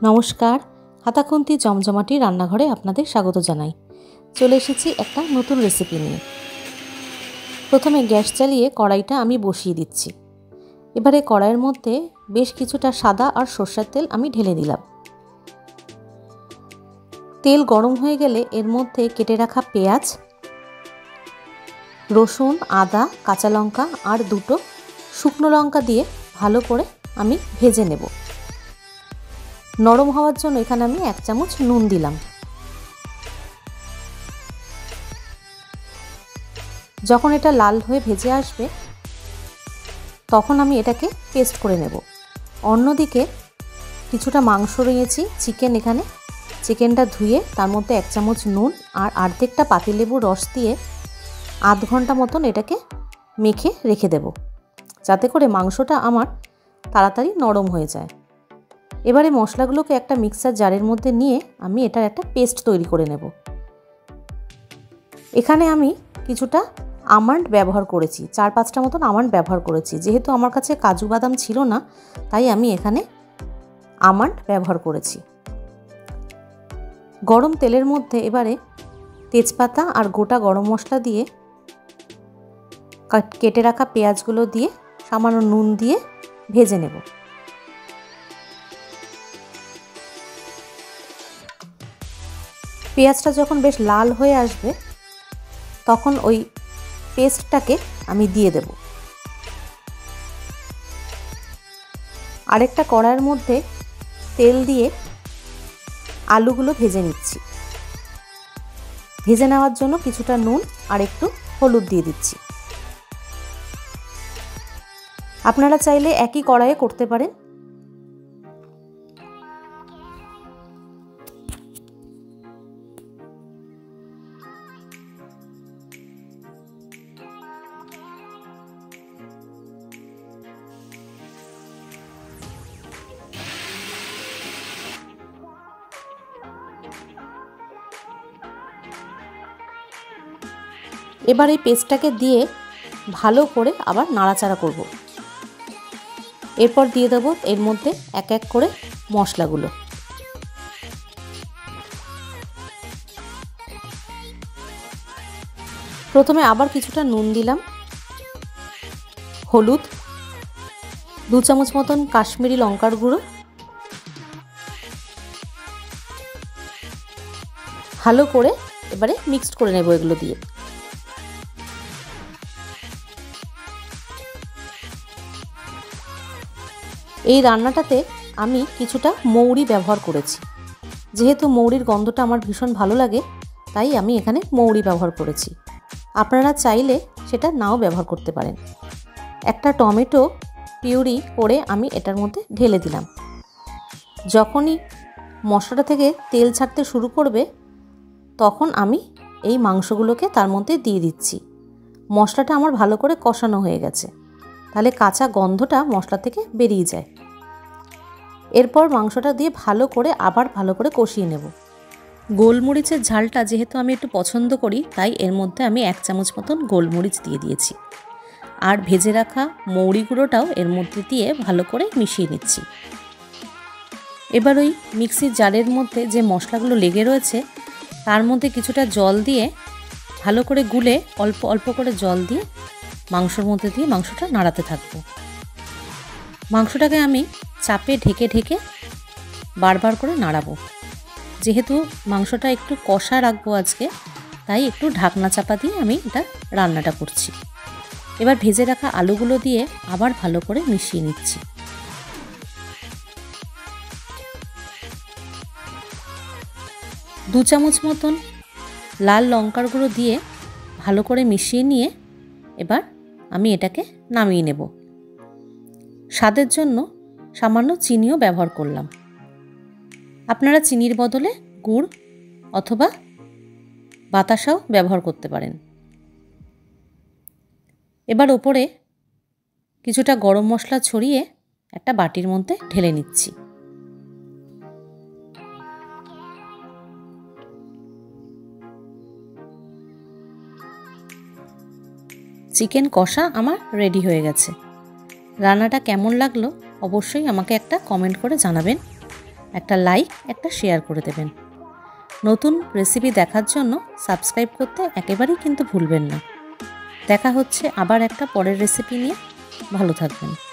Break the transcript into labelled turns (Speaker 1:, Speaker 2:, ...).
Speaker 1: নমস্কার, হাতাখুন্তি জমজমাটি রান্নাঘরে আপনাদের স্বাগত জানাই। চলে এসেছি একটা নতুন রেসিপি নিয়ে। প্রথমে গ্যাস চালিয়ে কড়াইটা আমি বসিয়ে দিচ্ছি। এবারে কড়াইয়ের মধ্যে বেশ কিছুটা সাদা আর সরষের তেল আমি ঢেলে দিলাম। তেল গরম হয়ে গেলে এর মধ্যে কেটে রাখা পেঁয়াজ, রসুন, আদা, কাঁচা লঙ্কা আর দুটো শুকনো লঙ্কা দিয়ে ভালো করে আমি ভেজে নেব। নরম হওয়ার জন্য এখানে আমি 1 চামচ নুন দিলাম। যখন এটা লাল হয়ে ভেজে আসবে তখন আমি এটাকে পেস্ট করে নেব। অন্যদিকে কিছুটা মাংস নিয়েছি, চিকেন। এখানে চিকেনটা ধুয়ে তার মধ্যে 1 চামচ নুন আর অর্ধেকটা পাতিলেবুর রস দিয়ে আধ ঘন্টা মতন এটাকে মেখে রেখে দেব, যাতে করে মাংসটা আমার তাড়াতাড়ি নরম হয়ে যায়। এবারে মশলাগুলোকে একটা মিক্সার জারের মধ্যে নিয়ে আমি এটার একটা পেস্ট তৈরি করে নেব। এখানে আমি কিছুটা আমন্ড ব্যবহার করেছি, 4-5টা মতন আমন্ড ব্যবহার করেছি। যেহেতু আমার কাছে কাজু বাদাম ছিল না, তাই আমি এখানে আমন্ড ব্যবহার করেছি। গরম তেলের মধ্যে এবারে তেজপাতা আর গোটা গরম মশলা দিয়ে কেটে রাখা পেঁয়াজগুলো দিয়ে সামান্য নুন দিয়ে ভেজে নেব। পেঁয়াজটা যখন বেশ লাল হয়ে আসবে তখন ওই পেস্টটাকে আমি দিয়ে দেব। আরেকটা কড়াইয়ের মধ্যে তেল দিয়ে আলুগুলো ভেজে নিচ্ছি। ভেজে নেওয়ার জন্য কিছুটা নুন আর একটু হলুদ দিয়ে দিচ্ছি। আপনারা চাইলে একই কড়াইয়ে করতে পারেন। এবার এই পেস্টটাকে দিয়ে ভালো করে আবার নাড়াচাড়া করব। এরপর দিয়ে দেব এর মধ্যে এক এক করে মশলাগুলো। প্রথমে আবার কিছুটা নুন দিলাম, হলুদ, 2 চামচ মতন কাশ্মীরি লঙ্কার গুঁড়ো, ভালো করে এবারে মিক্সড করে নেব এগুলো দিয়ে। এই রান্নাটাতে আমি কিছুটা মৌরি ব্যবহার করেছি। যেহেতু মৌরির গন্ধটা আমার ভীষণ ভালো লাগে, তাই আমি এখানে মৌরি ব্যবহার করেছি। আপনারা চাইলে সেটা নাও ব্যবহার করতে পারেন। একটা টমেটো পিউরি করে আমি এটার মধ্যে ঢেলে দিলাম। যখনই মশলাটা থেকে তেল ছাড়তে শুরু করবে তখন আমি এই মাংসগুলোকে তার মধ্যে দিয়ে দিচ্ছি। মশলাটা আমার ভালো করে কষানো হয়ে গেছে, তাহলে কাঁচা গন্ধটা মশলা থেকে বেরিয়ে যায়। এরপর মাংসটা দিয়ে ভালো করে কষিয়ে নেব। গোলমরিচের ঝালটা যেহেতু আমি একটু পছন্দ করি, তাই এর মধ্যে আমি 1 চামচ মতন গোলমরিচ দিয়ে দিয়েছি। আর ভেজে রাখা মৌরি গুঁড়োটাও এর মধ্যে দিয়ে ভালো করে মিশিয়ে নিচ্ছি। এবার ওই মিক্সির জারের মধ্যে যে মশলাগুলো লেগে রয়েছে তার মধ্যে কিছুটা জল দিয়ে ভালো করে গুলে অল্প অল্প করে জল দিয়ে মাংসর মধ্যে দিয়ে মাংসটা নাড়াতে থাকবো। মাংসটাকে আমি চাপে ঢেকে ঢেকে বারবার করে নাড়াবো। যেহেতু মাংসটা একটু কষা রাখবো আজকে, তাই একটু ঢাকনা চাপা দিয়ে আমি এটা রান্নাটা করছি। এবার ভেজে রাখা আলুগুলো দিয়ে আবার ভালো করে মিশিয়ে নিচ্ছি। দু চামচ মতন লাল লঙ্কার গুঁড়ো দিয়ে ভালো করে মিশিয়ে নিয়ে এবার আমি এটাকে নামিয়ে নেব। স্বাদের জন্য সামান্য চিনিও ব্যবহার করলাম। আপনারা চিনির বদলে গুড় অথবা বাতাসাও ব্যবহার করতে পারেন। এবার ওপরে কিছুটা গরম মশলা ছড়িয়ে একটা বাটির মধ্যে ঢেলে নিচ্ছি। চিকেন কষা আমার রেডি হয়ে গেছে। রান্নাটা কেমন লাগলো অবশ্যই আমাকে একটা কমেন্ট করে জানাবেন। একটা লাইক, একটা শেয়ার করে দেবেন। নতুন রেসিপি দেখার জন্য সাবস্ক্রাইব করতে একেবারেই কিন্তু ভুলবেন না। দেখা হচ্ছে আবার একটা পরের রেসিপি নিয়ে। ভালো থাকবেন।